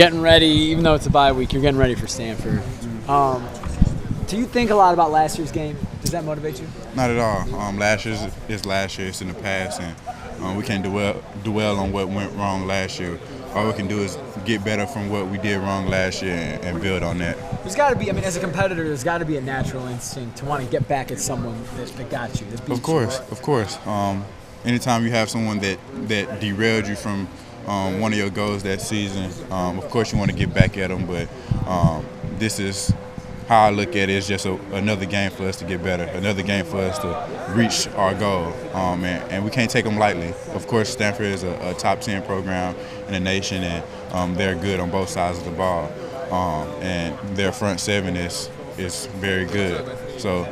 Getting ready, even though it's a bye week, you're getting ready for Stanford. Do you think a lot about last year's game? Does that motivate you? Not at all. Last year is last year. It's in the past, and we can't dwell on what went wrong last year. All we can do is get better from what we did wrong last year and build on that. There's got to be, as a competitor, there's got to be a natural instinct to want to get back at someone that got you, that beat you. Of course. Anytime you have someone that derailed you from one of your goals that season, of course you want to get back at them, but this is how I look at it. It's just another game for us to get better, another game for us to reach our goal, and we can't take them lightly. Of course, Stanford is a top 10 program in the nation, and they're good on both sides of the ball, and their front seven is very good. So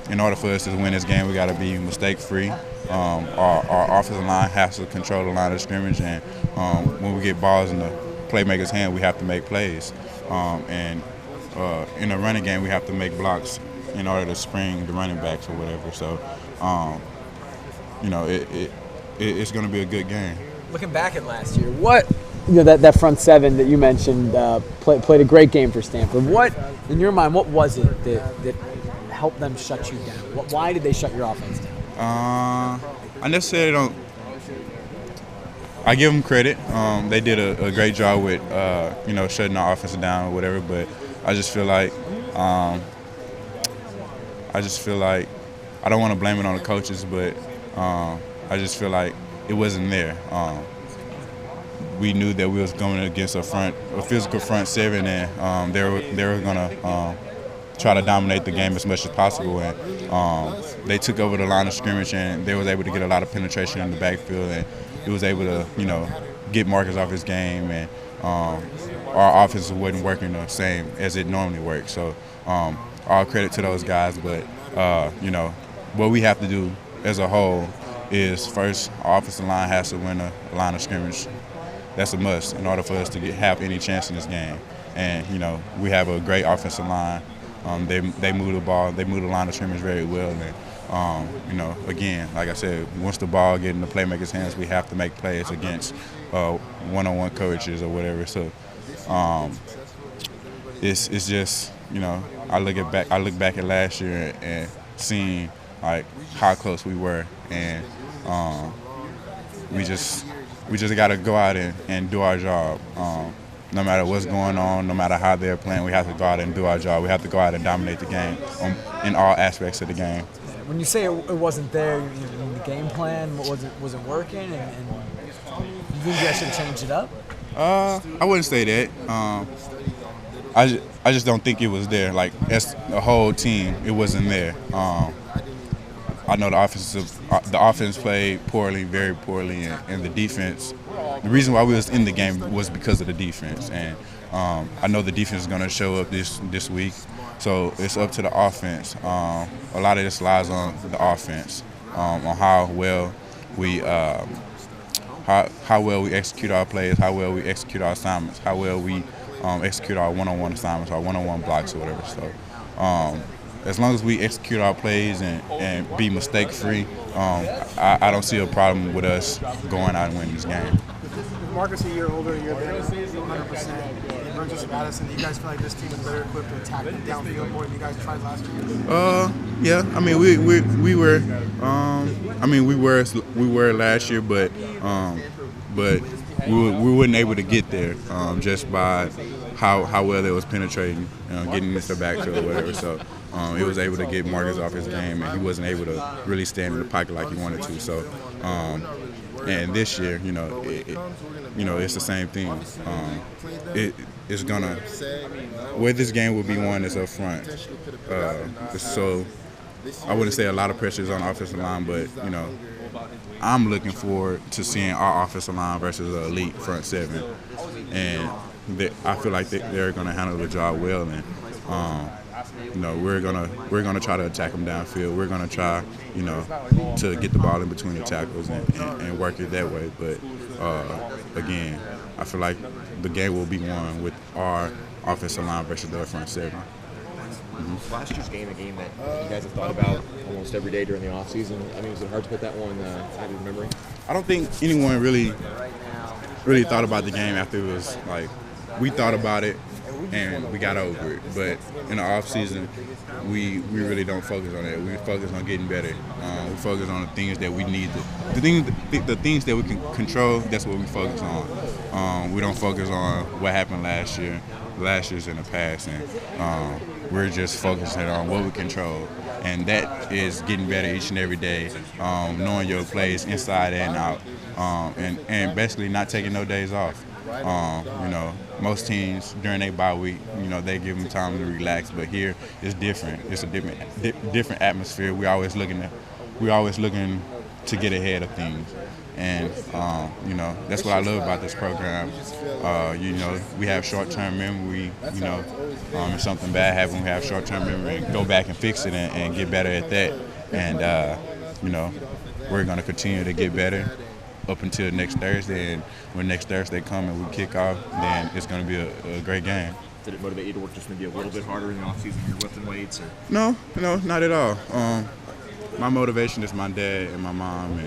in order for us to win this game, we got to be mistake-free. Our offensive line has to control the line of scrimmage, and when we get balls in the playmaker's hand, we have to make plays. In a running game, we have to make blocks in order to spring the running backs or whatever. So, it's going to be a good game. Looking back at last year, that front seven that you mentioned played a great game for Stanford. What, in your mind, what was it that helped them shut you down? Why did they shut your offense down? I necessarily don't. I give them credit. They did a great job with shutting our offense down or whatever. But I just feel like I don't want to blame it on the coaches, but I just feel like it wasn't there. We knew that we was going against a physical front seven, and they were gonna try to dominate the game as much as possible, and they took over the line of scrimmage, and they was able to get a lot of penetration in the backfield, and it was able to get Marcus off his game, and our offense wasn't working the same as it normally works. So all credit to those guys, but what we have to do as a whole is first, our offensive line has to win a line of scrimmage. That's a must in order for us to have any chance in this game. And we have a great offensive line. They move the ball, they move the line of scrimmage very well, and again, like I said, once the ball gets in the playmakers' hands, we have to make plays against one-on-one coaches or whatever. So it's just I look back at last year and seeing like how close we were, and we just got to go out and do our job. No matter what's going on, no matter how they're playing, we have to go out and do our job. We have to go out and dominate the game in all aspects of the game. When you say it wasn't there, you mean the game plan wasn't working, and you think you guys should have changed it up? I wouldn't say that. I just don't think it was there. Like, as a whole team, it wasn't there. I know the offense played poorly, very poorly, and the defense. The reason why we was in the game was because of the defense, and I know the defense is going to show up this week. So it's up to the offense. A lot of this lies on the offense, on how well we execute our plays, how well we execute our assignments, how well we execute our one-on-one assignments, our one-on-one blocks or whatever. So as long as we execute our plays and be mistake-free, I don't see a problem with us going out and winning this game. Marcus a year older, you're there 100%. Burns just about us, and you guys feel like this team is better equipped to attack them downfield more than you guys tried last year? Yeah. We were last year, but we weren't able to get there just by how well they was penetrating, getting into the backfield or whatever. So it was able to get Marcus off his game, and he wasn't able to really stand in the pocket like he wanted to. So. And this year, it's the same thing. It's gonna where this game will be won is up front. So I wouldn't say a lot of pressure is on the offensive line, but I'm looking forward to seeing our offensive line versus an elite front seven, and I feel like they're gonna handle the job well, and we're gonna try to attack them downfield. We're gonna try, to get the ball in between the tackles and work it that way. But again, I feel like the game will be won with our offensive line versus their front seven. Mm-hmm. Last year's game, a game that you guys have thought about almost every day during the offseason. Was it hard to put that one out of your memory? I don't think anyone really thought about the game after it was like we thought about it and we got over it. But in the off season, we really don't focus on that. We focus on getting better. We focus on the things that we need. The things that we can control. That's what we focus on. We don't focus on what happened last year. Last year's in the past, and we're just focusing on what we control, and that is getting better each and every day, knowing your plays inside and out, and basically not taking no days off. Most teams during their bye week, they give them time to relax, but here it's different. It's a different atmosphere. We always looking to get ahead of things. And, that's what I love about this program. We have short-term memory, if something bad happens, we have short-term memory and go back and fix it and get better at that. And, we're going to continue to get better up until next Thursday. And when next Thursday comes and we kick off, then it's going to be a great game. Did it motivate you to work just maybe a little bit harder in the offseason? You're lifting weights? Or? No, not at all. My motivation is my dad and my mom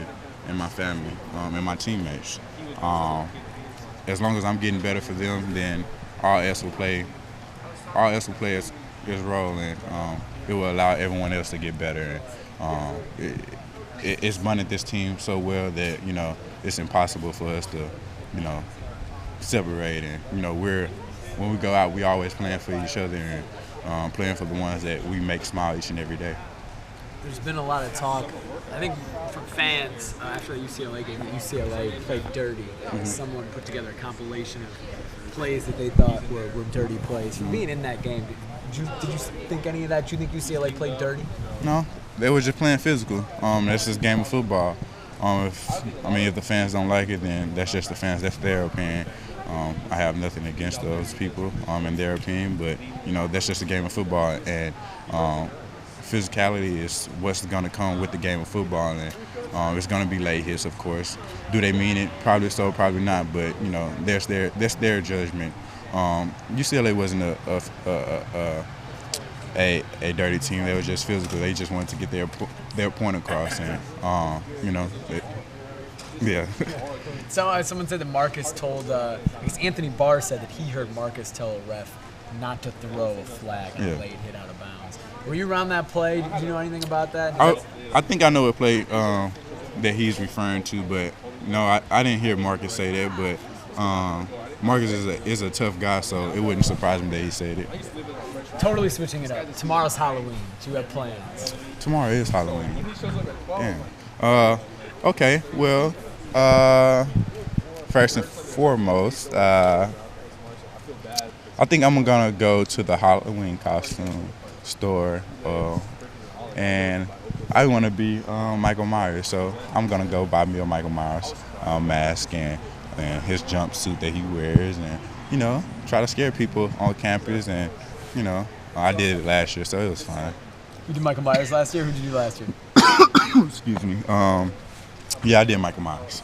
and my family, and my teammates. As long as I'm getting better for them, then all else will play its role, and it will allow everyone else to get better. It's bonded this team so well that it's impossible for us to separate. And when we go out, we always playing for each other and playing for the ones that we make smile each and every day. There's been a lot of talk, I think, from fans after the UCLA game. UCLA played dirty. Someone put together a compilation of plays that they thought were dirty plays. Being in that game, did you think any of that? Do you think UCLA played dirty? No, they were just playing physical. That's just a game of football. If the fans don't like it, then that's just the fans. That's their opinion. I have nothing against those people and their opinion, but that's just a game of football, and physicality is what's going to come with the game of football, and it's going to be late hits, of course. Do they mean it? Probably so, probably not. But that's their judgment. UCLA wasn't a dirty team. They were just physical. They just wanted to get their point across, and yeah. So someone said that Marcus told, I guess Anthony Barr said that he heard Marcus tell a ref not to throw a flag and a late hit out of bounds. Were you around that play? Did you know anything about that? I think I know what play that he's referring to, but no, I didn't hear Marcus say that. But Marcus is a tough guy, so it wouldn't surprise me that he said it. Totally switching it up. Tomorrow's Halloween. Do you have plans? Tomorrow is Halloween. Damn. Okay. Well, first and foremost, I think I'm gonna go to the Halloween costume store, and I want to be Michael Myers, so I'm gonna go buy me a Michael Myers mask and his jumpsuit that he wears, and try to scare people on campus, and I did it last year, so it was fine. You did Michael Myers last year? Who did you do last year? Excuse me. Yeah, I did Michael Myers.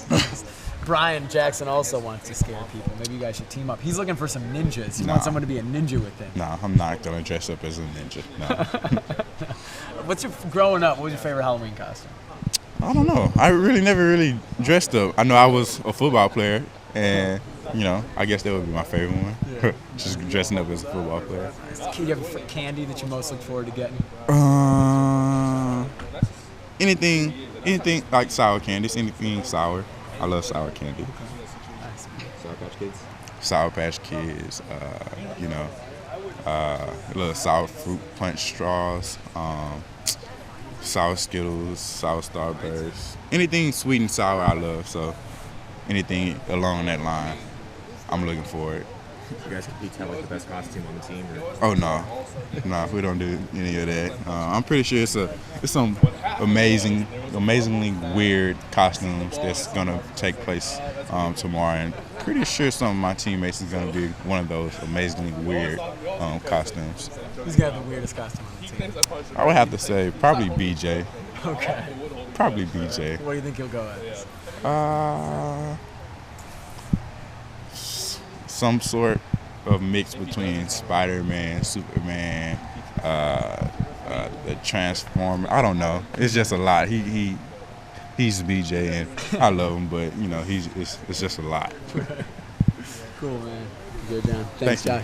Nice. Brian Jackson also wants to scare people. Maybe you guys should team up. He's looking for some ninjas. He wants someone to be a ninja with him. No, I'm not going to dress up as a ninja. No. Growing up, what was your favorite Halloween costume? I don't know. I never dressed up. I know I was a football player, and, I guess that would be my favorite one. Yeah. Just dressing up as a football player. Do you have a candy that you most look forward to getting? Anything like sour candies, anything sour. I love sour candy. Nice. Sour Patch Kids? Sour Patch Kids, little sour fruit punch straws, sour Skittles, sour Starbursts. Anything sweet and sour I love, so anything along that line, I'm looking for it. You guys compete to have like the best costume on the team? Or? Oh no, we don't do any of that. I'm pretty sure it's some amazingly weird costumes that's gonna take place tomorrow, and pretty sure some of my teammates is gonna be one of those amazingly weird costumes. Who's got the weirdest costume on the team? I would have to say probably BJ. Okay. Probably BJ. What do you think he'll go as? Some sort of mix between Spider-Man, Superman, the Transformer. I don't know. It's just a lot. He's BJ, and I love him, but it's just a lot. Cool. Cool, man. Good, John. Thanks, Thank you. Josh.